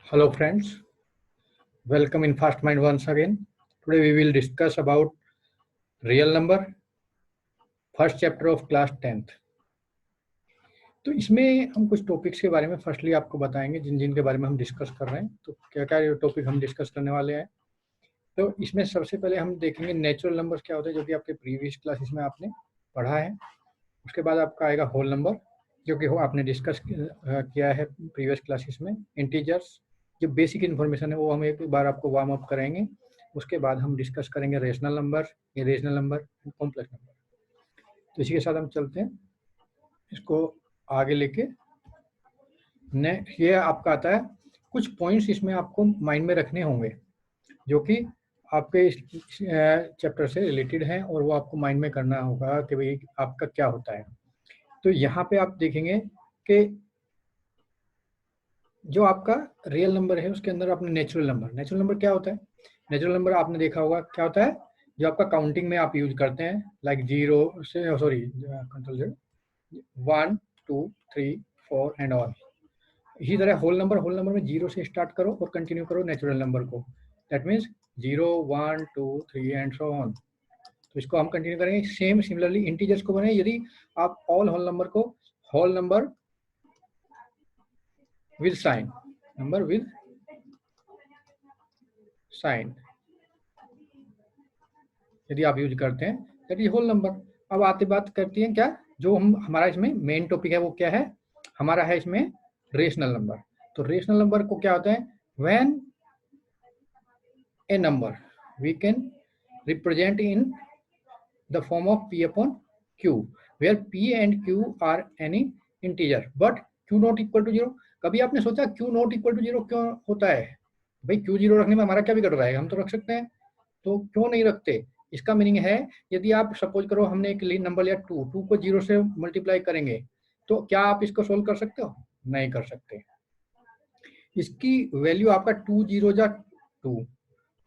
Hello friends, welcome in Fastmind once again. Today we will discuss about real number, first chapter of class 10th. तो इसमें हम कुछ topics के बारे में फर्स्टली आपको बताएंगे जिन जिन के बारे में हम डिस्कस कर रहे हैं। तो क्या क्या टॉपिक हम डिस्कस करने वाले हैं। तो इसमें सबसे पहले हम देखेंगे नेचुरल नंबर्स क्या होते हैं, जो कि आपके प्रीवियस क्लासेस में आपने पढ़ा है। उसके बाद आपका आएगा होल नंबर, जो कि आपने डिस्कस किया है प्रीवियस क्लासेस में। इंटीजर्स, जो बेसिक इन्फॉर्मेशन है वो हम एक बार आपको वार्म अप कराएंगे। उसके बाद हम डिस्कस करेंगे rational number, irrational number, complex number. तो इसी के साथ हम चलते हैं, इसको आगे लेके। ये आपका आता है, कुछ पॉइंट्स इसमें आपको माइंड में रखने होंगे जो कि आपके इस चैप्टर से रिलेटेड हैं, और वो आपको माइंड में करना होगा कि भाई आपका क्या होता है। तो यहाँ पे आप देखेंगे कि जो आपका रियल नंबर है उसके अंदर आपने नेचुरल नंबर क्या होता है। नेचुरल नंबर आपने देखा होगा क्या होता है, जो आपका काउंटिंग में आप यूज करते हैं, लाइक जीरो से कंट्रोल 1 2 3 4 एंड ऑल। इसी तरह होल नंबर में जीरो से स्टार्ट करो और कंटिन्यू करो नेचुरल नंबर को। That means 0 1 2 3 and so on. तो इसको हम कंटिन्यू करेंगे। सेम सिमिलरली इंटीजर्स को बनाए, यदि आप ऑल होल नंबर को whole number with sign, number with sign यदि आप यूज करते हैं, दैट इज होल नंबर। अब आते बात करती हैं क्या, जो हम हमारा इसमें मेन टॉपिक है वो क्या है हमारा, है इसमें रेशनल नंबर। तो रेशनल नंबर को क्या होता है, when a number we can represent in the form of p upon q, where p and q are any integer but q not equal to 0। कभी आपने सोचा q not equal to 0 क्यों होता है? भाई q 0 रखने में हमारा क्या बिगड़ रहा है, हम तो रख सकते हैं, तो क्यों नहीं रखते। इसका मीनिंग है, यदि आप सपोज करो हमने एक नंबर लिया 2 को 0 से मल्टीप्लाई करेंगे, तो क्या आप इसको सोल्व कर सकते हो? नहीं कर सकते। इसकी वैल्यू आपका 2 0 जा 2,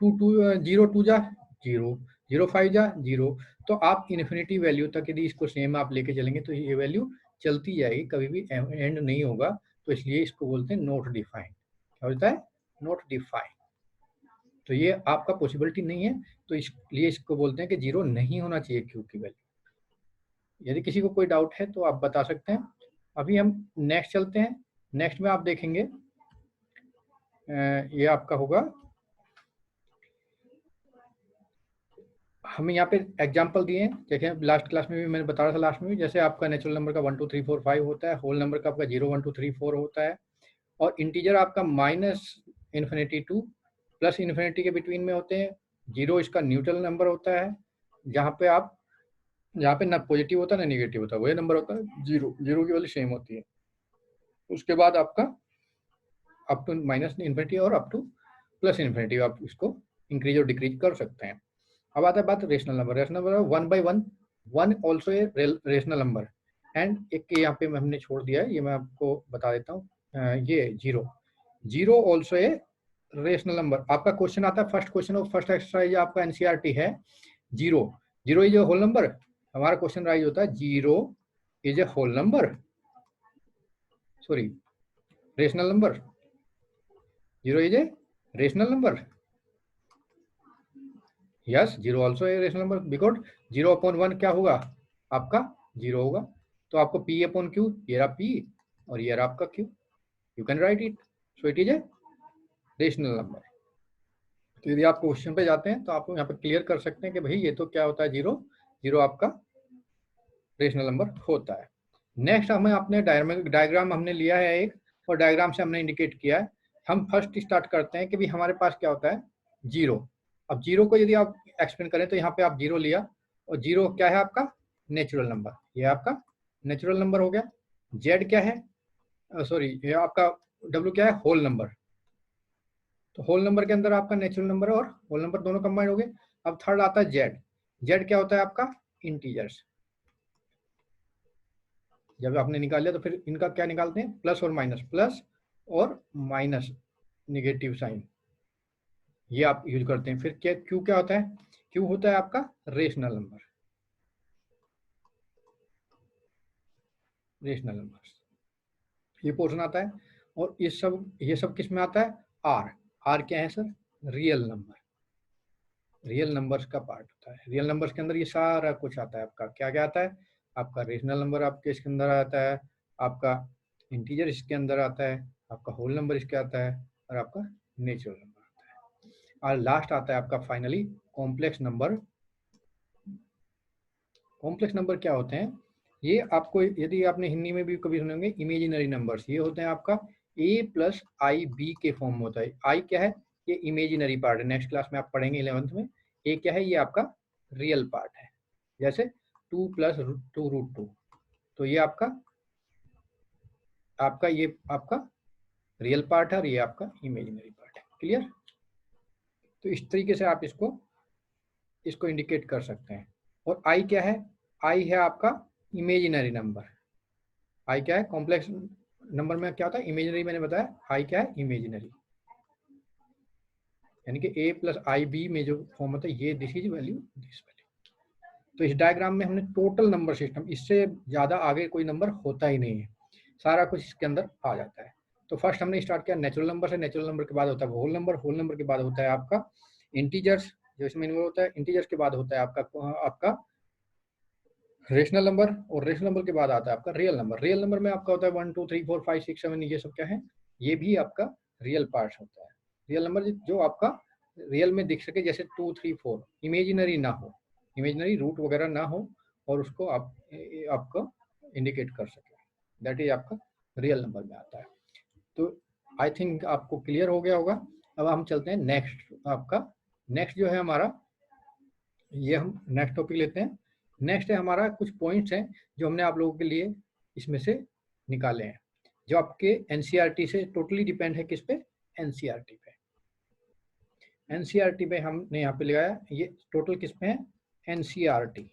2 2 0 2 जा 0, 0 5 जा 0। तो आप इन्फिनिटी वैल्यू तक यदि इसको सेम आप लेके चलेंगे तो ये वैल्यू चलती जाएगी, कभी भी एंड नहीं होगा। तो इसलिए इसको बोलते हैं नॉट डिफाइंड। क्या होता है? Not defined. तो ये आपका पॉसिबिलिटी नहीं है, तो इसलिए इसको बोलते हैं कि जीरो नहीं होना चाहिए क्यू की वैल्यू। यदि किसी को कोई डाउट है तो आप बता सकते हैं। अभी हम नेक्स्ट चलते हैं। नेक्स्ट में आप देखेंगे ये आपका होगा, हमें यहाँ पे एग्जांपल दिए हैं। देखें लास्ट क्लास में भी मैंने बता रहा था, लास्ट में भी, जैसे आपका नेचुरल नंबर का 1 2 3 4 5 होता है, होल नंबर का आपका 0 1 2 3 4 होता है, और इंटीजर आपका minus infinity two plus infinity के बिटवीन में होते हैं। 0 इसका न्यूट्रल नंबर होता है, जहाँ पे ना पॉजिटिव होता है ना निगेटिव होता है, वही नंबर होता है। 0 0 की वैल्यू सेम होती है। उसके बाद आपका अप टू माइनस इन्फिनिटी और अप टू प्लस इन्फिनिटी आप इसको इंक्रीज और डिक्रीज कर सकते हैं। अब आता है बात rational number. Rational number 1 by 1, 1 also a rational number. And एक यहाँ पे हमने छोड़ दिया है, ये मैं आपको बता देता हूँ, ये 0 ऑल्सो ए रेशनल नंबर। आपका क्वेश्चन आता है, first question of first exercise आपका एनसीईआरटी है। 0 इज ए होल नंबर। हमारा क्वेश्चन राइज होता है 0 is a whole number, sorry rational number. 0 is a rational number. Yes, 0 also a rational number, because 0 upon 1 क्या होगा आपका 0 होगा। तो आपको p अपॉन q, ये रहा p और ये रहा आपका q, you can write it, so it is a rational number. तो यदि आप क्वेश्चन पे जाते हैं तो आप यहाँ पे क्लियर कर सकते हैं कि भाई ये तो क्या होता है 0 आपका रेशनल नंबर होता है। नेक्स्ट हमें अपने डायग्राम हमने लिया है एक, और डायग्राम से हमने इंडिकेट किया है। हम फर्स्ट स्टार्ट करते हैं कि भाई हमारे पास क्या होता है 0। अब 0 को यदि आप एक्सप्लेन करें तो यहाँ पे आप 0 लिया, और 0 क्या है आपका नेचुरल नंबर, ये आपका नेचुरल नंबर हो गया। Z क्या है, सॉरी ये आपका W क्या है, होल नंबर। तो होल नंबर के अंदर आपका नेचुरल नंबर और होल नंबर दोनों कंबाइंड हो गए। अब थर्ड आता है Z क्या होता है आपका इंटीजर्स। जब आपने निकाल लिया तो फिर इनका क्या निकालते हैं, प्लस और माइनस निगेटिव साइन, ये आप यूज करते हैं। फिर क्या क्यू क्या होता है, क्यू होता है आपका रेशनल नंबर। ये पोर्शन आता है, और ये सब किस में आता है, आर, आर क्या है sir? Real number, real numbers का पार्ट होता है। रियल नंबर्स के अंदर ये सारा कुछ आता है आपका, क्या क्या आता है? आपका रेशनल नंबर आपके इसके अंदर आता है, आपका इंटीजर इसके अंदर आता है, आपका होल नंबर इसके आता है, और आपका नेचुरल नंबर आता है, और लास्ट आता है आपका finally complex number. Complex number क्या होते हैं? ये आपको, यदि आपने हिंदी में भी कभी सुने होंगे, इमेजिनरी नंबर्स, ये होते हैं आपका a प्लस आई बी के फॉर्म में होता है। आई क्या है? ये इमेजिनरी पार्ट है, नेक्स्ट क्लास में आप पढ़ेंगे 11th में। ए क्या है? ये आपका रियल पार्ट है, जैसे 2 प्लस 2√2, तो ये आपका आपका ये आपका रियल पार्ट है और ये आपका इमेजिनरी पार्ट है। क्लियर? तो इस तरीके से आप इसको इसको इंडिकेट कर सकते हैं। और आई क्या है? आई है आपका इमेजिनरी नंबर। आई क्या है? कॉम्प्लेक्स नंबर में क्या होता है? इमेजिनरी, मैंने बताया। आई क्या है? इमेजिनरी, यानी कि a प्लस आई बी में जो फॉर्म होता है, ये this is value, this value. तो इस डायग्राम में हमने टोटल नंबर सिस्टम, इससे ज़्यादा आगे कोई नंबर होता ही नहीं है, सारा कुछ इसके अंदर आ जाता है। तो फर्स्ट हमने स्टार्ट किया नेचुरल नंबर से, नेचुरल नंबर के बाद होता है होल नंबर, होल नंबर के बाद होता है आपका इंटीजर्स, जो इसमें इन्वॉल्व होता है, इंटीजर्स के बाद होता है आपका रेशनल नंबर, और रेशनल नंबर के बाद आता है आपका रियल नंबर। रियल नंबर में आपका होता है 1 2 3 4 5 6 7, ये सब क्या है? ये भी आपका रियल पार्ट होता है। रियल नंबर जो आपका रियल में दिख सके, जैसे 2 3 4, इमेजिनरी ना हो, इमेजिनरी रूट वगैरह ना हो, और उसको आप आपको इंडिकेट कर सके, दैट इज आपका रियल नंबर में आता है। तो आई थिंक आपको क्लियर हो गया होगा। अब हम चलते हैं नेक्स्ट, आपका नेक्स्ट जो है हमारा, ये हम नेक्स्ट टॉपिक लेते हैं। नेक्स्ट है हमारा कुछ पॉइंट्स हैं जो हमने आप लोगों के लिए इसमें से निकाले हैं, जो आपके एनसीईआरटी से टोटली डिपेंड है। किस पे? एनसीईआरटी पे। एनसीईआरटी पे हमने यहाँ पे लगाया, ये टोटल किस पे है? एनसीईआरटी।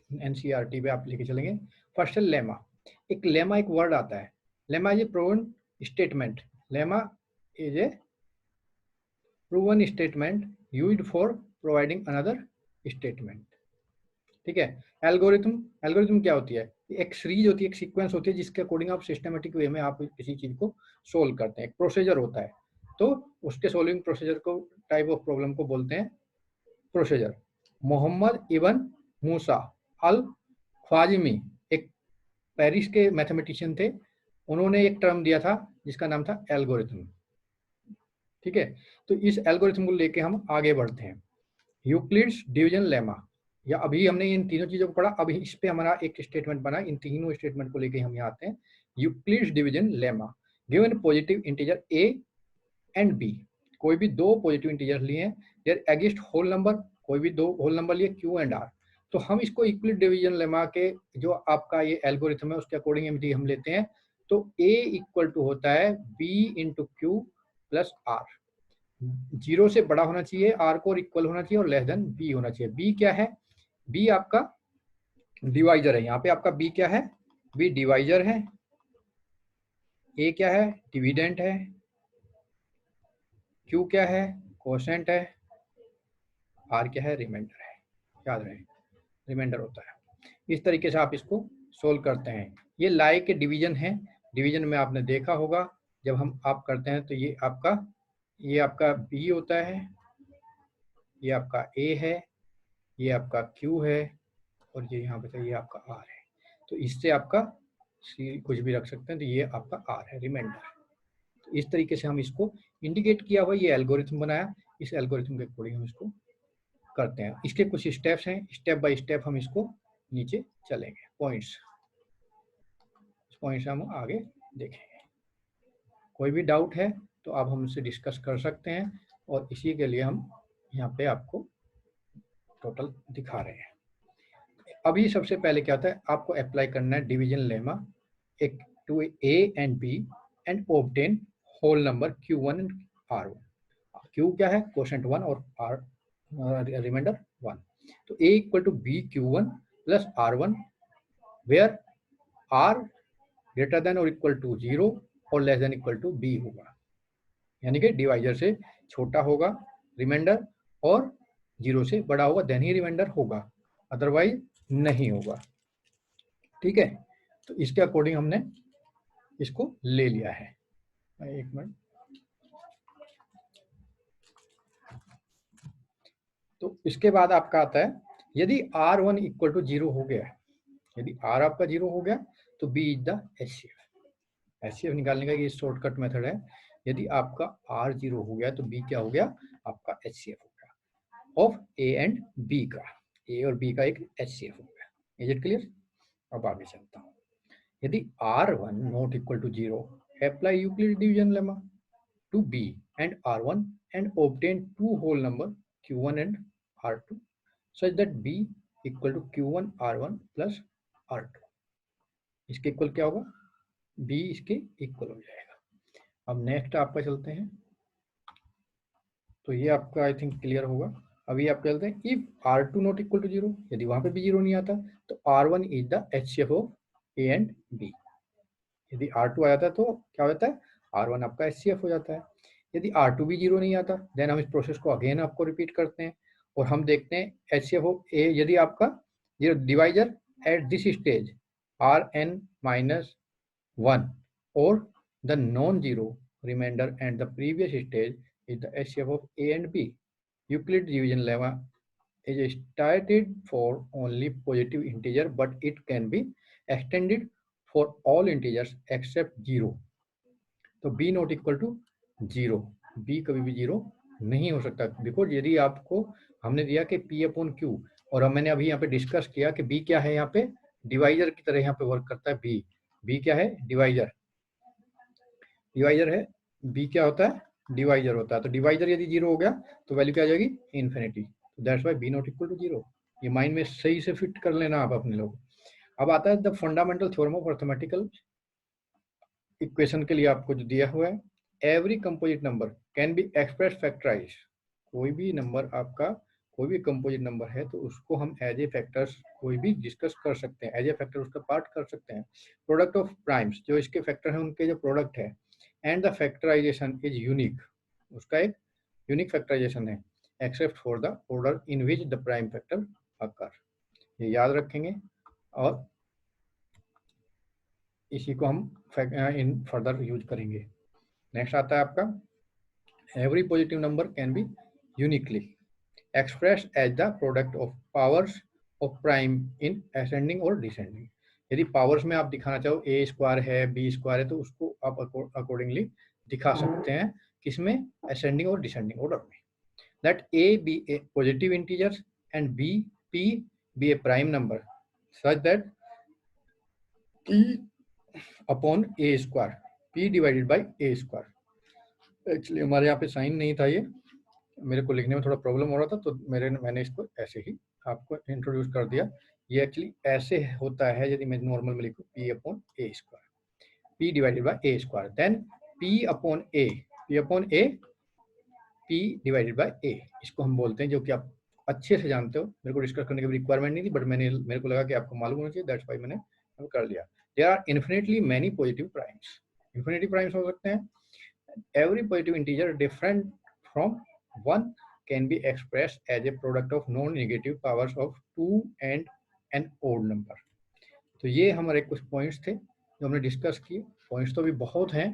एनसीईआरटी पे आप लेके चलेंगे। फर्स्ट है लेमा। एक लेमा, एक वर्ड आता है, lemma is a proven statement. Lemma is a proven statement used for providing another statement. ठीक है। एल्गोरिथम, एल्गोरिथम क्या होती है? एक सीरीज होती है, एक सीक्वेंस होती है, जिसके अकॉर्डिंग आप सिस्टमेटिक वे में आप किसी चीज को सोल्व करते हैं। एक प्रोसीजर होता है, तो उसके सोल्विंग प्रोसीजर को, टाइप ऑफ प्रॉब्लम को बोलते हैं प्रोसीजर। मोहम्मद इबन मूसा अल ख्वाजिमी एक पेरिस के मैथमेटिशियन थे, उन्होंने एक टर्म दिया था जिसका नाम था एल्गोरिथम। ठीक है। तो इस एल्गोरिथम को लेके हम आगे बढ़ते हैं। यूक्लिड्स डिवीजन लेमा, या अभी हमने इन तीनों चीजों को पढ़ा, अभी इस पे हमारा एक स्टेटमेंट बना, इन तीनों स्टेटमेंट को लेके हम यहाँ आते हैं। Euclid's division lemma, given positive integer a and b, कोई भी दो पॉजिटिव इंटीजर लिए हैं, देयर एग्जिस्ट होल नंबर, कोई भी दो होल नंबर लिए q एंड r, तो हम इसको यूक्लिड डिवीजन लेमा के जो आपका ये एल्गोरिथम है उसके अकॉर्डिंग यदि हम लेते हैं, तो a इक्वल टू होता है b into Q plus r। Zero से बड़ा होना चाहिए, आर को इक्वल होना चाहिए, और लेस देन बी होना चाहिए। बी क्या है? बी आपका डिवाइजर है। यहाँ पे आपका बी क्या है? बी डिवाइजर है। ए क्या है? डिविडेंट है। क्यू क्या है? कोशेंट है। आर क्या है? रिमाइंडर है। याद रहे, रिमाइंडर होता है। इस तरीके से आप इसको सोल्व करते हैं। ये लाई के डिवीजन है। डिवीजन में आपने देखा होगा, जब हम आप करते हैं तो ये आपका बी होता है, ये आपका ए है, ये आपका क्यू है, और ये यहाँ पे ये आपका आर है। तो इससे आपका सी कुछ भी रख सकते हैं, तो ये आपका आर है, रिमाइंडर। तो इस तरीके से हम इसको इंडिकेट किया हुआ, ये एल्गोरिथम बनाया, इस एल्गोरिथम के अकॉर्डिंग हम इसको करते हैं। इसके कुछ स्टेप्स हैं, स्टेप बाय स्टेप हम इसको नीचे चलेंगे। पॉइंट्स हम आगे देखेंगे। कोई भी डाउट है तो आप हमसे डिस्कस कर सकते हैं, और इसी के लिए हम यहाँ पे आपको टोटल दिखा रहे हैं। अभी सबसे पहले क्या होता है, आपको अप्लाई करना है डिवीजन लेमा एक to a and b and obtain whole number Q1 and R1। Q क्या है? क्वोशेंट 1, और R रिमाइंडर 1। तो A equal to b Q1 plus R1, where R greater than और इक्वल टू 0 और less than equal to B होगा, यानी कि divisor से छोटा होगा रिमाइंडर, और 0 से बड़ा होगा, देन ही रिमाइंडर होगा, अदरवाइज नहीं होगा। ठीक है। तो इसके अकॉर्डिंग हमने इसको ले लिया है। एक मिनट। तो इसके बाद आपका आता है यदि R1 इक्वल टू 0 हो गया, यदि R आपका 0 हो गया तो B is the HCF। HCF निकालने का ये शॉर्टकट मेथड है। यदि आपका R 0 हो गया तो B क्या हो गया, आपका HCF हो गया ऑफ A एंड B का, A और B का एक HCF हो गया। Is it clear? अब आगे चलता हूँ। यदि R1 not equal to 0, apply Euclid division lemma to B and R1 and obtain two whole number Q1 and R2 such that B equal to Q1 R1 plus R2। इसके equal क्या होगा, B इसके equal हो जाएगा। अब next आपका चलते हैं, तो ये आपका आई थिंक क्लियर होगा। अभी आप चलते हैं if R2 not equal to 0, यदि वहां पे भी 0 नहीं आता तो R1 is the HCF of A and B। यदि R2 आ जाता है तो क्या हो जाता है, R1 आपका HCF हो जाता है। यदि R2 भी 0 नहीं आता देन हम इस प्रोसेस को अगेन आपको रिपीट करते हैं और हम देखते हैं HCF ऑफ A। यदि आपका 0 divisor at this stage Rn minus 1 or the non-zero remainder and the previous stage is the HCF of A and B. Euclid division lemma is stated for only positive integer but it can be extended for all integers except 0। तो B not equal to 0, B कभी भी 0 नहीं हो सकता because यदि आपको हमने दिया कि P अपॉन Q और मैंने अभी यहाँ पे डिस्कस किया कि B क्या है, यहाँ पे डिवाइजर की तरह यहाँ पे वर्क करता है। B क्या है, डिवाइजर, डिवाइजर है। B क्या होता है, डिवाइजर होता है। तो डिवाइजर यदि 0 हो गया तो वैल्यू क्या आ जाएगी, infinity. That's why B not equal to 0। ये माइंड में सही से फिट कर लेना आप अपने लोग। अब आता है the fundamental theorem of arithmetical equation के लिए आपको जो दिया हुआ है, every composite number can be express factorize. कोई भी नंबर आपका, कोई भी कंपोजिट नंबर है तो उसको हम एज ए फैक्टर्स कोई भी डिस्कस कर सकते हैं, एज ए फैक्टर उसका पार्ट कर सकते हैं। प्रोडक्ट ऑफ प्राइम्स, जो इसके फैक्टर हैं उनके जो प्रोडक्ट है, and the factorization is unique, उसका एक यूनिक फैक्टराइजेशन है except for the order in which the prime factor occur. ये याद रखेंगे और इसी को हम इन फर्दर यूज करेंगे। नेक्स्ट आता है आपका every positive number can be uniquely express as the product of powers of prime in ascending और डिसेंडिंग। यदि पावर्स में आप दिखाना चाहो ए स्क्वायर है, बी स्क्वायर है, तो उसको आप अकॉर्डिंगली दिखा सकते हैं, किसमें, असेंडिंग और डिसेंडिंग ऑर्डर में। That a b a positive integers and b p b a prime number such that p upon A square, P divided by A square. Actually हमारे यहाँ पे साइन नहीं था, ये मेरे को लिखने में थोड़ा प्रॉब्लम हो रहा था तो मैंने इसको ऐसे ही आपको इंट्रोड्यूस कर दिया। ये एक्चुअली ऐसे होता है यदि मैं नॉर्मल में लिखूँ P upon A square, P divided by A square, then P upon A, P upon A, P divided by A, इसको हम बोलते हैं, जो कि आप अच्छे से जानते हो। मेरे को डिस्कस करने की रिक्वायरमेंट नहीं थी बट मेरे को लगा कि आपको मालूम होना चाहिए, दैट्स व्हाई मैंने कर लिया। There are infinitely many positive primes, infinity primes हो सकते हैं। Every positive integer different from 1 can be expressed as a product of non-negative powers of 2 and an odd number। तो ये हमारे कुछ पॉइंट्स थे जो हमने डिस्कस किए। पॉइंट्स तो भी बहुत हैं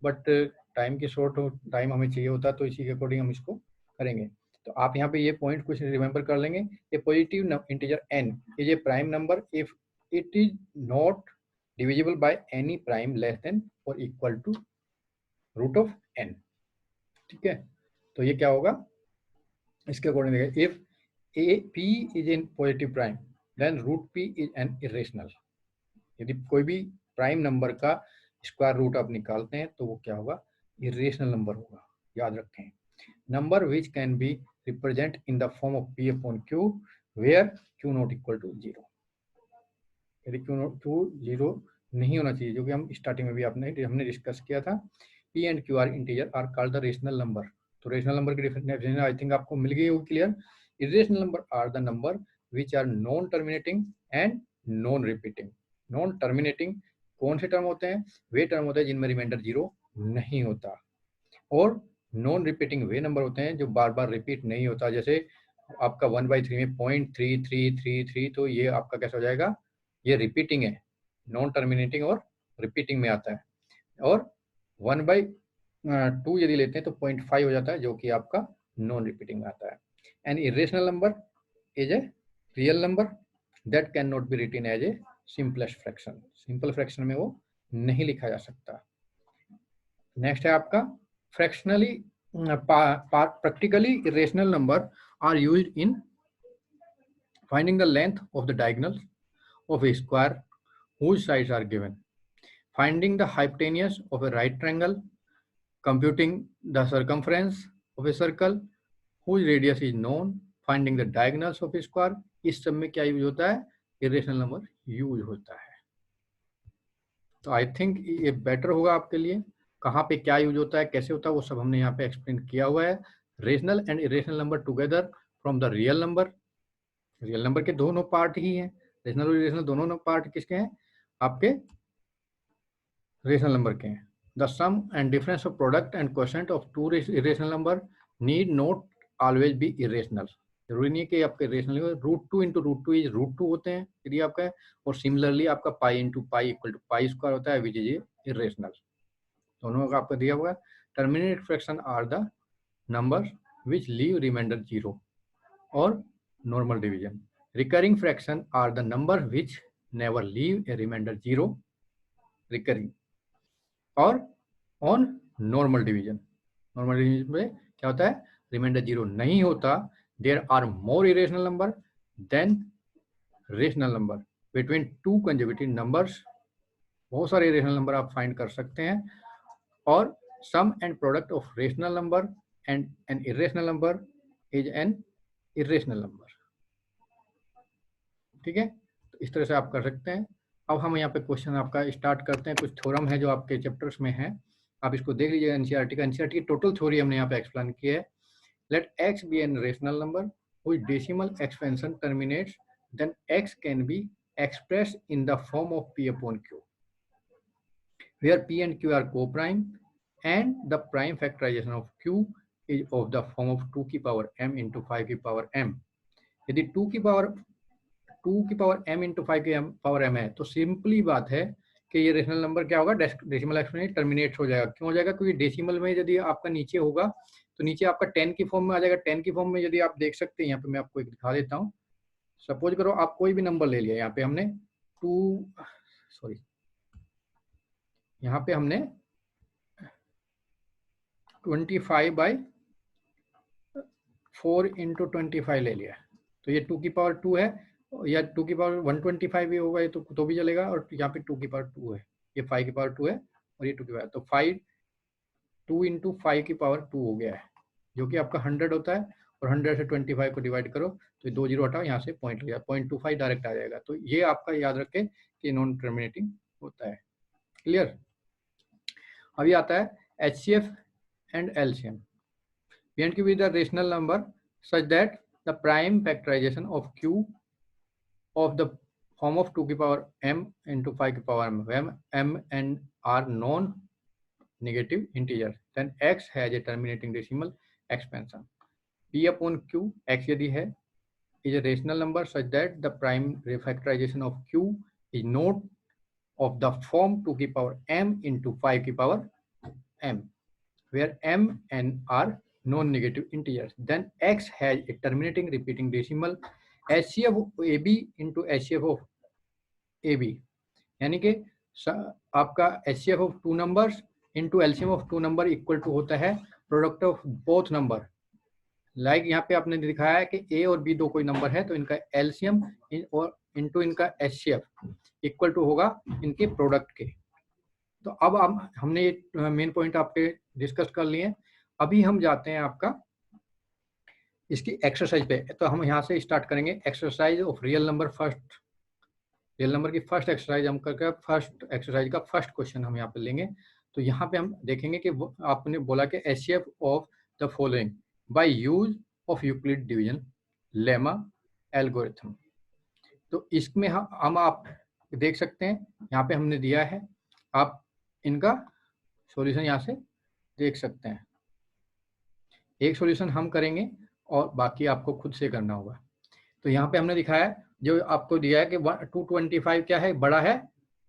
बट टाइम की शॉर्ट टाइम हमें चाहिए होता है, तो इसी के अकॉर्डिंग हम इसको करेंगे। तो आप यहाँ पे ये पॉइंट कुछ रिमेंबर कर लेंगे। A positive integer n is a prime number if it is not divisible by any prime less than और equal to root of n। ठीक है, तो ये क्या होगा, इसके अकॉर्डिंग देखिए, if a p is in positive prime then root p is an irrational. यदि कोई भी प्राइम नंबर का स्क्वायर रूट आप निकालते हैं तो वो क्या होगा, इरेशनल नंबर होगा। याद रखें, number which can be represent in the form of p upon q where q not equal to 0। यदि क्यू 0 नहीं होना चाहिए, जो कि हम स्टार्टिंग में भी हमने डिस्कस किया था। P and Q are integer are called the rational number। तो रेशनल नंबर की डेफिनेशन आई थिंक आपको मिल गई होगी clear. Irrational number are the number which are non terminating and non repeating. Non terminating कौन से टर्म होते हैं, वे टर्म होते हैं जिनमें रिमाइंडर 0 नहीं होता, और नॉन रिपीटिंग वे नंबर होते हैं जो बार बार रिपीट नहीं होता। जैसे आपका 1/3 में 0.3333, तो ये आपका कैसा हो जाएगा, ये रिपीटिंग है, नॉन टर्मिनेटिंग और रिपीटिंग में आता है। और 1/3 2 यदि लेते हैं तो 0.5 हो जाता है, जो कि आपका नॉन रिपीटिंग आता है। An irrational number is a real number that can not be written as a simplest fraction. Simple fraction में वो नहीं लिखा जा सकता। नेक्स्ट है आपका fractionally practically irrational number are used in finding the length of the diagonals of a square whose sides are given, finding the hypotenuse of a right triangle, computing the circumference of a circle whose radius is known, finding the diagonals of a square। इस सब में क्या use होता है? Irrational number use होता है। तो I think ये बेटर होगा आपके लिए। कहाँ पे क्या यूज होता है, कैसे होता है, वो सब हमने यहाँ पे एक्सप्लेन किया हुआ है। Rational and irrational number together from the real number. Real number के दोनों पार्ट ही हैं, रेशनल और इरेशनल दोनों पार्ट किसके हैं? आपके रेशनल नंबर के हैं। The sum and difference of product and quotient of two irrational number need not always be irrational. जरूरी नहीं है कि आपके रेशनल √2 इंटू √2 इज √2 होते हैं यदि आपका, और सिमिलरली आपका pi into pi equal to pi square होता है, विच इज इरेशनल। दोनों का आपको दिया हुआ है। Terminate fraction are the number which leave remainder 0 और normal division. Recurring fraction are the number which never leave a remainder 0 recurring और on normal division। normal division में क्या होता है? remainder 0 नहीं होता। There are more irrational number than rational number between two consecutive numbers। बहुत सारे irrational number आप find कर सकते हैं। और sum and product of rational number and an irrational number is an irrational number। ठीक है, तो इस तरह से आप कर सकते हैं। अब हम यहाँ पे क्वेश्चन आपका स्टार्ट करते हैं। कुछ थ्योरम है जो आपके चैप्टर्स में है, आप इसको देख लीजिए। एनसीईआरटी का, एनसीईआरटी की टोटल थ्योरी हमने यहाँ पे एक्सप्लेन की है। Let x be an rational number which decimal expansion terminates, then x can be expressed in the form of p upon q, where p and q are co-prime and the prime factorization of q is of the form of 2 की power m into 5 की power m। यदि 2 की power m into 5 की power m है, तो simply बात है कि ये रेशनल नंबर क्या होगा? डेसिमल एक्सपोनेंट टर्मिनेट हो जाएगा। क्यों हो जाएगा? क्योंकि डेसिमल में यदि आपका नीचे होगा तो नीचे आपका 10 की फॉर्म में आ जाएगा। 10 की फॉर्म में यदि आप देख सकते हैं, यहाँ पे मैं आपको एक दिखा देता हूँ। सपोज करो आप कोई भी नंबर ले लिया, यहाँ पे हमने 25/4 इंटू 25 ले लिया, तो ये 2 की पावर 2 है, या 2 की पावर 125 भी होगा ये तो भी चलेगा। और यहाँ पे 2 की पावर 2 है, ये 5 की पावर 2 है और ये 2 की पावर, तो 2 इंटू 5 की पावर 2 हो गया है, जो कि आपका 100 होता है। और 100 से 25 को डिवाइड करो तो 2 जीरो हटाओ, यहाँ से पॉइंट लिया, 0.25 डायरेक्ट आ जाएगा। तो ये आपका याद रखें कि नॉन टर्मिनेटिंग होता है। क्लियर? अभी आता है HCF and LCM। P and Q is the rational number such that the prime factorization of Q of the form of 2 की पावर m into 5 की power m, when m and are non-negative integers, then x has a terminating decimal expansion। P upon Q, x यदि है, is a rational number such that the prime factorization of Q is not of the form 2 की power m into 5 की power m, where m and are non-negative integers, then x has a terminating repeating decimal। HCF of AB into HCF of AB, यानी कि आपका HCF of 2 numbers into LCM of 2 number equal to होता है product of both number. Like यहाँ पे आपने दिखाया है कि A और B दो कोई नंबर है, तो इनका LCM और इंटू इनका HCF इक्वल टू होगा इनके प्रोडक्ट के। तो अब हमने ये मेन पॉइंट आपके डिस्कस कर लिए। अभी हम जाते हैं आपका इसकी एक्सरसाइज पे। तो हम यहाँ से स्टार्ट करेंगे exercise of real number. Real number की फर्स्ट एक्सरसाइज हम करके फर्स्ट एक्सरसाइज का फर्स्ट क्वेश्चन हम यहाँ पे लेंगे। तो यहाँ पे हम देखेंगे कि आपने बोला कि HCF of the following by use of Euclid division lemma algorithm. तो इसमें हम आप देख सकते हैं, यहाँ पे हमने दिया है, आप इनका सॉल्यूशन यहाँ से देख सकते हैं। एक सॉल्यूशन हम करेंगे और बाकी आपको खुद से करना होगा। तो यहाँ पे हमने दिखाया जो आपको दिया है कि 225 क्या है, बड़ा है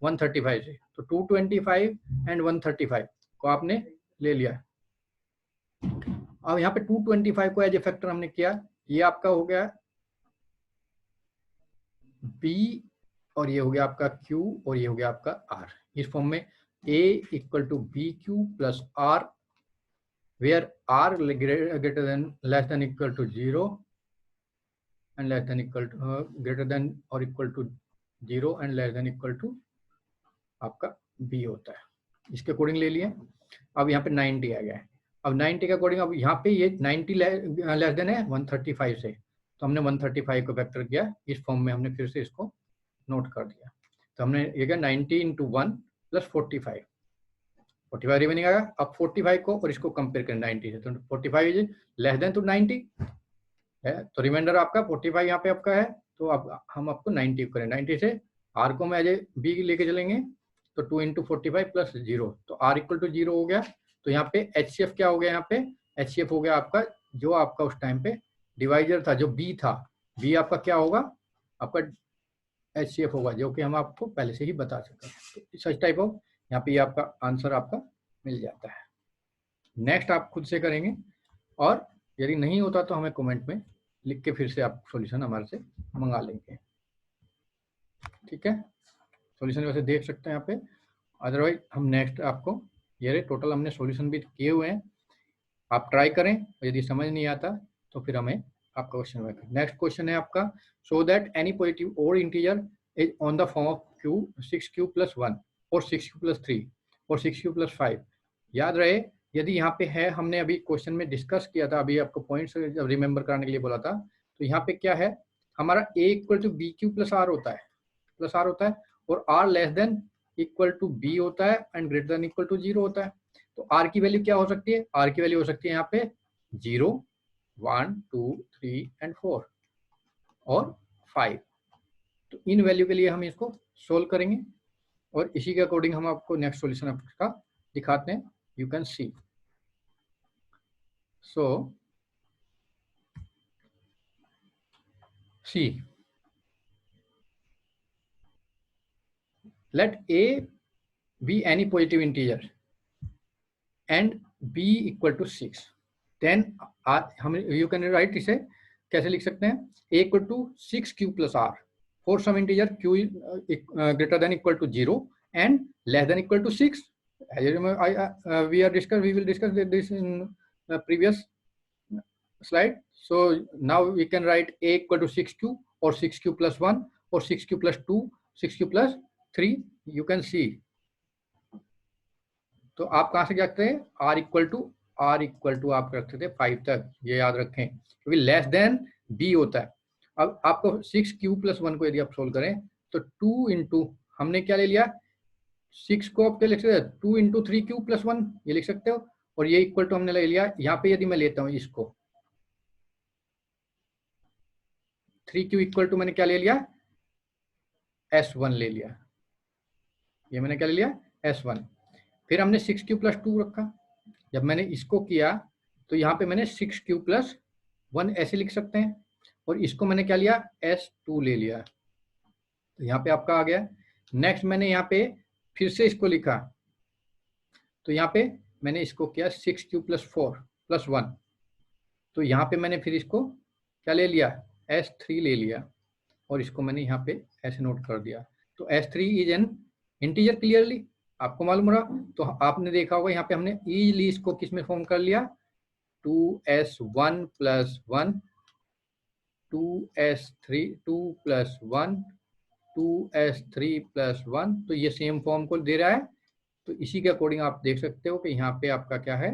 135 से, तो 225 एंड 135 को आपने ले लिया। अब यहाँ पे 225 को एज ए फैक्टर हमने किया, ये आपका हो गया B और ये हो गया आपका Q और ये हो गया आपका R। इस फॉर्म में A equal to b q plus R where R greater than less than equal to 0 and less than equal to greater than or equal to 0 and less than equal to आपका B होता है। इसके according ले लिए। अब यहाँ पे 90 आ गया है। अब 90 के अकॉर्डिंग अब यहाँ पे ये 90 लेस देन है 135 से, तो हमने 135 को वेक्टर किया, इस फॉर्म में हमने फिर से इसको नोट कर दिया। तो हमने ये किया 90 इंटू 1 प्लस 45 रिमेनिंग आएगा। अब 45 को और इसको कंपेयर करें 90 से, तो 45 इज लेस देन टू 90 है, तो रिमाइंडर आपका 45 यहाँ पे आपका है। तो अब हम आपको 90 करें, 90 से R को हम एज ए B लेके चलेंगे, तो 2 इंटू 45 प्लस 0, तो R इक्वल टू 0 हो गया। तो यहाँ पे HCF क्या हो गया, यहाँ पे HCF हो गया आपका जो आपका उस टाइम पे डिवाइजर था, जो B था, B आपका क्या होगा, आपका HCF होगा, जो कि हम आपको पहले से ही बता चुके हैं। तो सच टाइप ऑफ यहाँ पे ये आपका आंसर आपका मिल जाता है। नेक्स्ट आप खुद से करेंगे, और यदि नहीं होता तो हमें कमेंट में लिख के फिर से आप सॉल्यूशन हमारे से मंगा लेंगे। ठीक है, सॉल्यूशन वैसे देख सकते हैं यहाँ पे। अदरवाइज हम नेक्स्ट आपको ये टोटल हमने सॉल्यूशन भी किए हुए हैं, आप ट्राई करें, यदि समझ नहीं आता तो फिर हमें आपका क्वेश्चन में। नेक्स्ट क्वेश्चन है आपका, सो दैट एनी पॉजिटिव और integer is on the form of q 6q + 1 और 6q + 3 और 6q + 5। याद रहे, यदि यहाँ पे है, हमने अभी क्वेश्चन में डिस्कस किया था, अभी आपको पॉइंट्स रिमेंबर कराने के लिए बोला था, तो यहाँ पे क्या है, हमारा a equal to b q plus r होता है, और r less than equal to b होता है and greater than equal to 0 होता है। तो r की वैल्यू क्या हो सकती है, r की वैल्यू हो सकती है यहाँ पे 0, 1, 2, 3 एंड 4 और 5। तो इन वैल्यू के लिए हम इसको सोल्व करेंगे, और इसी के अकॉर्डिंग हम आपको नेक्स्ट सॉल्यूशन आपका दिखाते हैं। You can see, so see, let a be any positive integer and b equal to 6, then हम यू कैन राइट, इसे कैसे लिख सकते हैं, a equal to 6q plus r for some integer q greater than equal to 0 and less than equal to 6. We will discuss this in previous slide. So now we can write a equal to 6q or 6q plus 1 or 6q plus 2, 6q plus 3. You can see. तो आप कहाँ से रखते हैं, r equal to आप रखते थे 5 तक, ये याद रखें, क्योंकि लेस देन b होता है। अब आपको 6q + 1 को यदि आप सोल्व करें तो 2 इंटू, हमने क्या ले लिया, 6 को आप क्या लिख सकते हैं, 2 इंटू 3q + 1 ये लिख सकते हो, और ये इक्वल टू हमने ले लिया। यहाँ पे यदि मैं लेता हूँ इसको 3q इक्वल टू मैंने क्या ले लिया, s1 ले लिया, ये मैंने क्या ले लिया, s1। फिर हमने 6q + 2 रखा, जब मैंने इसको किया तो यहाँ पे मैंने 6q + 1 ऐसे लिख सकते हैं, और इसको मैंने क्या लिया, s2 ले लिया, तो यहाँ पे आपका आ गया। नेक्स्ट मैंने यहाँ पे फिर से इसको लिखा, तो यहाँ पे मैंने इसको किया 6q + 4 + 1, तो यहाँ पे मैंने फिर इसको क्या ले लिया, s3 ले लिया, और इसको मैंने यहाँ पे ऐसे नोट कर दिया। तो s3 is an integer, clearly आपको मालूम रहा। तो आपने देखा होगा यहाँ पे हमने इजीली इसको किस में फॉर्म कर लिया, 2s1 + 1, 2s3 2 + 1, 2s3 + 1, तो ये सेम फॉर्म को दे रहा है। तो इसी के अकॉर्डिंग आप देख सकते हो कि यहाँ पे आपका क्या है,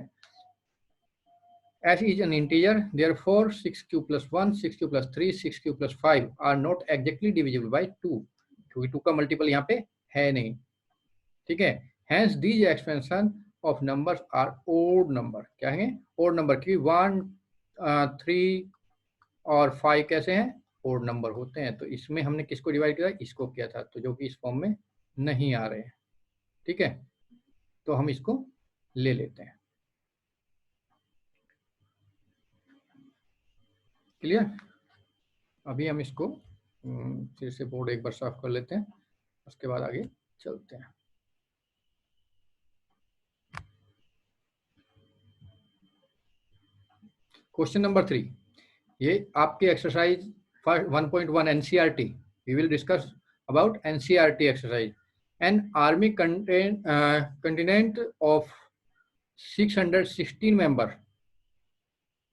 s is an integer, therefore 6q + 1, 6q + 3, 6q + 5 are not exactly divisible by 2, क्योंकि 2 का मल्टीपल यहाँ पे है नहीं। ठीक है, hence these expansion of numbers are odd number, क्या है, odd number, क्योंकि 1, 3 और 5 कैसे हैं, odd number होते हैं। तो इसमें हमने किसको डिवाइड किया, इसको किया था, तो जो कि इस फॉर्म में नहीं आ रहे हैं। ठीक है, तो हम इसको ले लेते हैं। क्लियर, अभी हम इसको फिर से बोर्ड एक बार साफ कर लेते हैं, उसके बाद आगे चलते हैं। क्वेश्चन नंबर 3, ये आपके exercise 1.1 NCERT, we will discuss about NCERT exercise. An army contingent of 616 member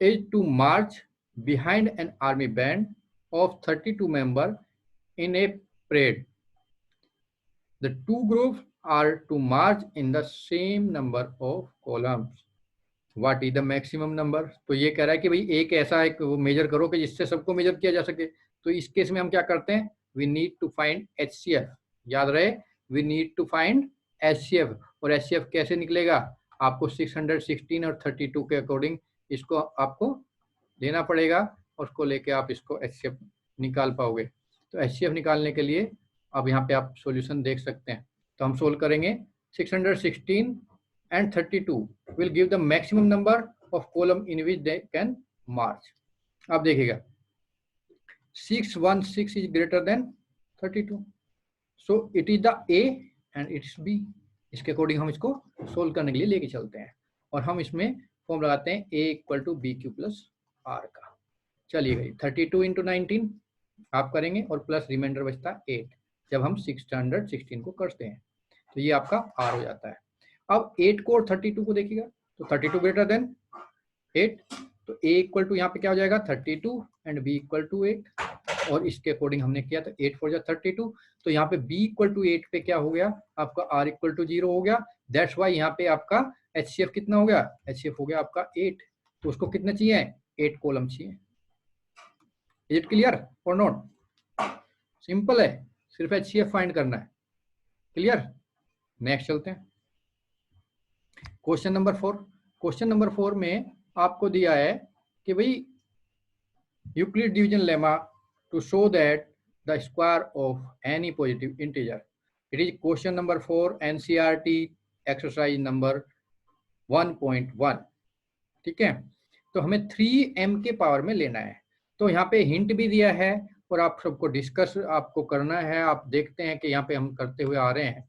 is to march behind an army band of 32 member in a parade. The two groups are to march in the same number of columns. What is the maximum number? तो ये कह रहा है कि भाई एक ऐसा एक मेजर करो कि जिससे सबको मेजर किया जा सके. तो इस केस में हम क्या करते हैं, we need to find HCF. याद रहे, we need to find HCF. और HCF कैसे निकलेगा, आपको 616 और 32 के अकॉर्डिंग इसको आपको देना पड़ेगा और उसको लेके आप इसको HCF निकाल पाओगे. तो HCF निकालने के लिए अब यहाँ पे आप सॉल्यूशन देख सकते हैं. तो हम सोल्व करेंगे. 616 and 32 will give the maximum number of column in which they can march. अब देखिएगा 616 is greater than 32, so it is the A and it is B. इसके अकॉर्डिंग हम इसको सोल्व करने के लिए लेके चलते हैं और हम इसमें फॉर्म लगाते हैं A equal to b q plus r का. चलिए भाई 32 इंटू 19 आप करेंगे और प्लस रिमाइंडर बचता 8 जब हम 616 को करते हैं. तो ये आपका R हो जाता है. अब 8 को और 32 को देखिएगा तो 32 ग्रेटर देन 8, तो A इक्वल टू यहाँ पे क्या हो जाएगा 32 एंड B इक्वल टू 8 और इसके अकॉर्डिंग हमने किया तो 8 4 32. तो यहाँ पे B इक्वल टू 8 पे क्या हो गया आपका R इक्वल टू 0 हो गया. दैट्स वाई यहाँ पे आपका HCF कितना हो गया, HCF हो गया आपका 8. तो उसको कितना चाहिए, 8 कॉलम चाहिए. इज इट क्लियर और नॉट? सिंपल है, सिर्फ HCF फाइंड करना है. क्लियर? नेक्स्ट चलते हैं. Question number 4. क्वेश्चन नंबर 4 में आपको दिया है कि भाई Euclid division lemma to show that the square of any positive integer. It is question number 4 NCERT exercise number 1.1. ठीक है, तो हमें 3m के पावर में लेना है. तो यहाँ पे हिंट भी दिया है और आप सबको डिस्कस आपको करना है. आप देखते हैं कि यहाँ पे हम करते हुए आ रहे हैं,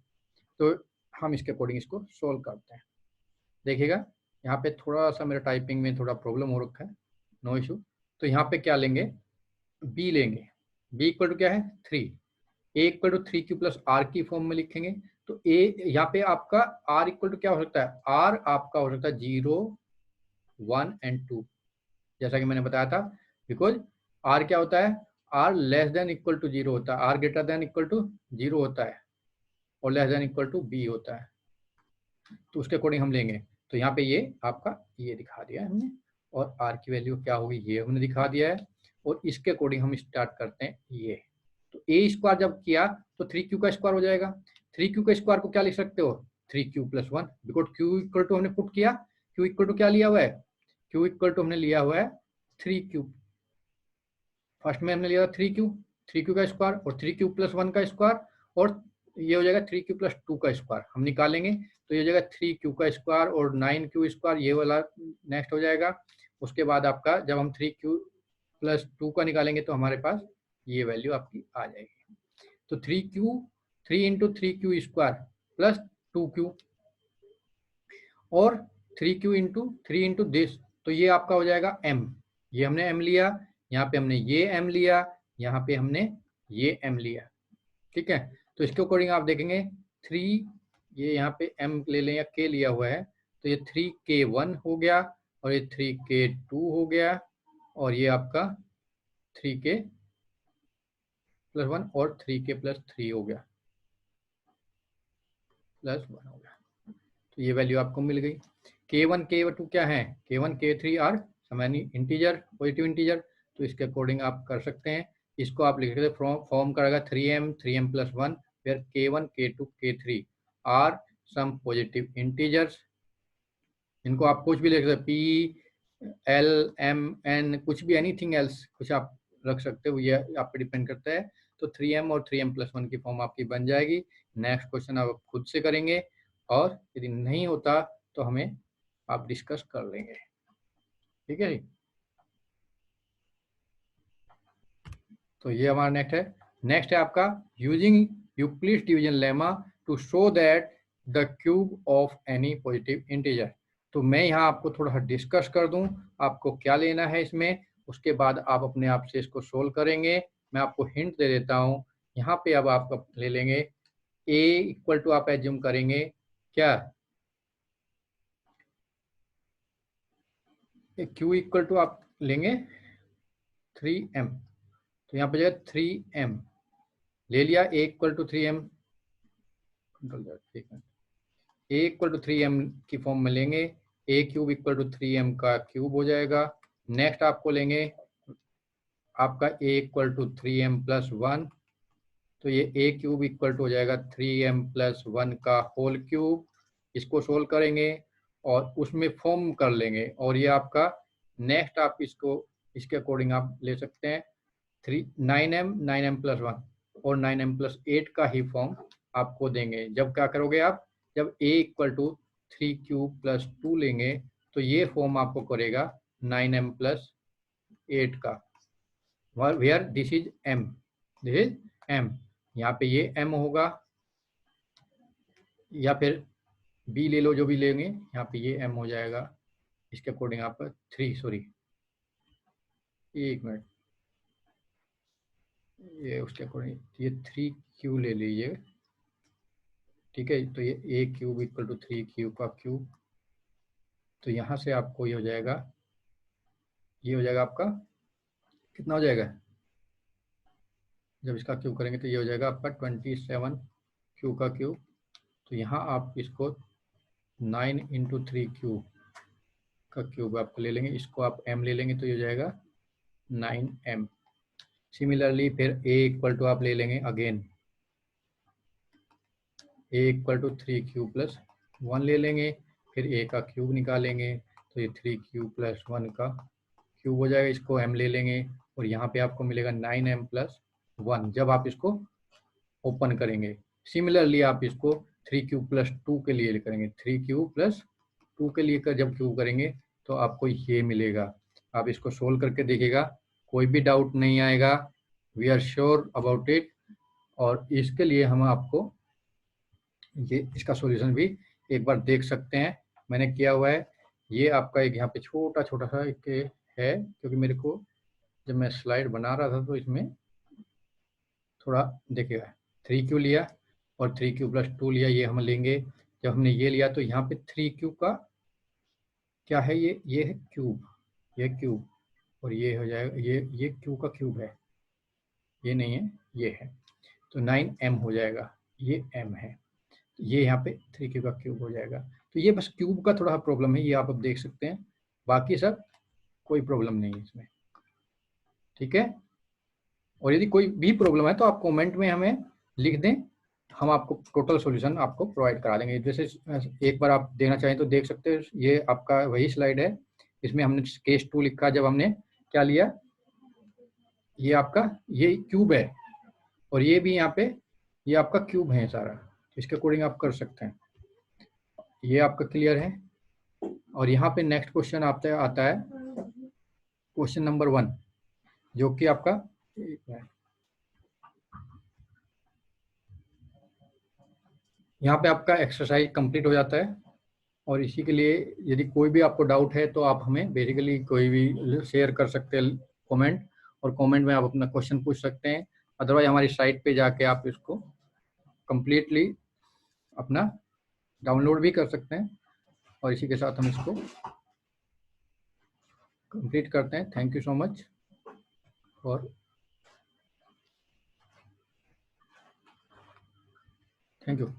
तो हम इसके अकॉर्डिंग इसको सोल्व करते हैं. देखिएगा यहाँ पे थोड़ा सा मेरा टाइपिंग में थोड़ा प्रॉब्लम हो रखा है, नो इशू. तो यहाँ पे क्या लेंगे, B लेंगे. B इक्वल टू क्या है 3. A equal to 3Q plus R की फॉर्म में लिखेंगे. तो A यहाँ पे आपका R इक्वल टू क्या हो सकता है, R आपका हो सकता है 0 1 एंड 2 जैसा कि मैंने बताया था. बिकॉज R क्या होता है, R less than equal to 0 होता है, R greater than equal to 0 होता है और less than equal to B होता है. तो उसके अकॉर्डिंग हम लेंगे. तो यहाँ पे ये आपका ये दिखा दिया है हमने और R की वैल्यू क्या होगी ये हमने दिखा दिया है और इसके अकॉर्डिंग हम स्टार्ट करते हैं ये. तो A स्क्वायर जब किया तो 3Q का स्क्वायर हो जाएगा. 3Q का स्क्वायर को क्या लिख सकते हो, 3Q plus 1. Because Q equal to हमने पुट किया, Q इक्वल टू क्या लिया हुआ है, Q इक्वल टू हमने लिया हुआ है 3Q. फर्स्ट में हमने लिया 3Q का स्क्वायर और 3Q प्लस 1 का स्क्वायर और ये हो जाएगा 3Q प्लस 2 का स्क्वायर. हम निकालेंगे तो ये हो जाएगा 3Q का स्क्वायर और 9Q स्क्वायर, ये वाला नेक्स्ट हो जाएगा. उसके बाद आपका जब हम 3Q प्लस 2 का निकालेंगे तो हमारे पास ये वैल्यू आपकी आ जाएगी. तो 3 into 3Q square plus 2Q और 3Q इंटू 3 इंटू दिस, तो ये आपका हो जाएगा M. ये हमने M लिया, यहाँ पे हमने ये M लिया, यहाँ पे हमने ये M लिया. ठीक है, तो इसके अकॉर्डिंग आप देखेंगे 3 ये यहाँ पे M ले लें या K लिया हुआ है तो ये 3K1 हो गया और ये 3K2 हो गया और ये आपका 3K प्लस 1 और 3K प्लस 3 हो गया प्लस 1 हो गया. तो ये वैल्यू आपको मिल गई. K1 K2 क्या है, K1 K3 आर समान इंटीजर पॉजिटिव इंटीजर. तो इसके अकॉर्डिंग आप कर सकते हैं. इसको आप लिख सकते फॉर्म करेगा 3m plus 1 where K1 K2 K3 are some positive integers. इनको आप कुछ भी लिख सकते, P L M N कुछ भी, एनीथिंग एल्स कुछ आप रख सकते हो, ये आप पे डिपेंड करता है. तो 3m और 3m प्लस 1 की फॉर्म आपकी बन जाएगी. नेक्स्ट क्वेश्चन आप खुद से करेंगे और यदि नहीं होता तो हमें आप डिस्कस कर लेंगे. ठीक है जी, तो ये हमारा नेक्स्ट है आपका using Euclid's division lemma to show that the cube of any positive integer. तो मैं यहाँ आपको थोड़ा सा डिस्कस कर दूं आपको क्या लेना है इसमें, उसके बाद आप अपने आप से इसको सोल्व करेंगे। मैं आपको हिंट दे देता हूँ। यहाँ पे अब आप ले लेंगे a इक्वल टू, आप एज्यूम करेंगे क्या, q इक्वल टू आप लेंगे 3m, तो यहाँ पे जाएगा 3m, ले लिया a इक्वल टू 3m, ठीक है, a इक्वल टू 3m की फॉर्म में लेंगे, a cube equal to 3m का क्यूब हो जाएगा। नेक्स्ट आपको लेंगे आपका a equal to 3m plus 1, तो ये a क्यूब इक्वल टू हो जाएगा 3m प्लस 1 का होल क्यूब। इसको सोल्व करेंगे और उसमें फॉर्म कर लेंगे, और ये आपका नेक्स्ट आप इसको इसके अकॉर्डिंग आप ले सकते हैं 9m प्लस 1 और 9m प्लस 8 का ही फॉर्म आपको देंगे। जब क्या करोगे आप, जब a equal to 3q plus 2 लेंगे तो ये फॉर्म आपको करेगा 9m प्लस 8 का, where this is m, this is m, यहाँ पे ये m होगा, या फिर b ले लो जो भी लेंगे, यहाँ पे ये m हो जाएगा। इसके अकॉर्डिंग आप 3, सॉरी एक मिनट, ये उसके अकॉर्डिंग ये 3q ले लीजिए, ठीक है। तो ये a cube equal to 3q का क्यूब, तो यहाँ से आपको ये हो जाएगा, ये हो जाएगा आपका कितना हो जाएगा, जब इसका क्यूब करेंगे तो ये हो जाएगा आपका 27q का क्यूब। तो यहाँ आप इसको 9 इंटू 3q का क्यूब आप ले लेंगे, इसको आप m ले लेंगे तो ये हो जाएगा 9m। सिमिलरली फिर a इक्वल टू आप ले लेंगे again, a equal to 3q plus 1 ले लेंगे, फिर a का क्यूब निकालेंगे तो ये 3q प्लस 1 का क्यूब हो जाएगा, इसको m ले लेंगे और यहाँ पे आपको मिलेगा 9m प्लस 1 जब आप इसको ओपन करेंगे। सिमिलरली आप इसको 3q प्लस 2 के लिए करेंगे, 3q प्लस 2 के लिए जब क्यूब करेंगे तो आपको ये मिलेगा। आप इसको सोल्व करके देखिएगा, कोई भी डाउट नहीं आएगा, we are sure about it. और इसके लिए हम आपको ये इसका सॉल्यूशन भी एक बार देख सकते हैं, मैंने किया हुआ है। ये आपका एक यहाँ पे छोटा छोटा सा एक है, क्योंकि मेरे को जब मैं स्लाइड बना रहा था तो इसमें थोड़ा देखिएगा 3q लिया और 3q प्लस 2 लिया, ये हम लेंगे। जब हमने ये लिया तो यहाँ पे 3q का क्या है, ये है क्यूब, ये क्यूब, और ये हो जाएगा ये q का क्यूब है, ये नहीं है, ये है, तो 9m हो जाएगा, ये m है, ये यहाँ पे 3q का क्यूब हो जाएगा। तो ये बस क्यूब का थोड़ा प्रॉब्लम है, ये आप अब देख सकते हैं, बाकी सब कोई प्रॉब्लम नहीं है इसमें, ठीक है। और यदि कोई भी प्रॉब्लम है तो आप कमेंट में हमें लिख दें, हम आपको टोटल सॉल्यूशन आपको प्रोवाइड करा देंगे। जैसे एक बार आप देखना चाहें तो देख सकते हैं, ये आपका वही स्लाइड है, इसमें हमने केस 2 लिखा, जब हमने क्या लिया, ये आपका ये क्यूब है और ये भी यहाँ पे ये आपका क्यूब है सारा, इसके अकॉर्डिंग आप कर सकते हैं। ये आपका क्लियर है। और यहाँ पे नेक्स्ट क्वेश्चन आता है क्वेश्चन नंबर 1, जो कि आपका यहाँ पे आपका एक्सरसाइज कंप्लीट हो जाता है। और इसी के लिए यदि कोई भी आपको डाउट है तो आप हमें बेसिकली कोई भी शेयर कर सकते हैं कमेंट, और कमेंट में आप अपना क्वेश्चन पूछ सकते हैं। अदरवाइज हमारी साइट पे जाके आप इसको कंप्लीटली अपना डाउनलोड भी कर सकते हैं। और इसी के साथ हम इसको कंप्लीट करते हैं। थैंक यू सो मच और थैंक यू।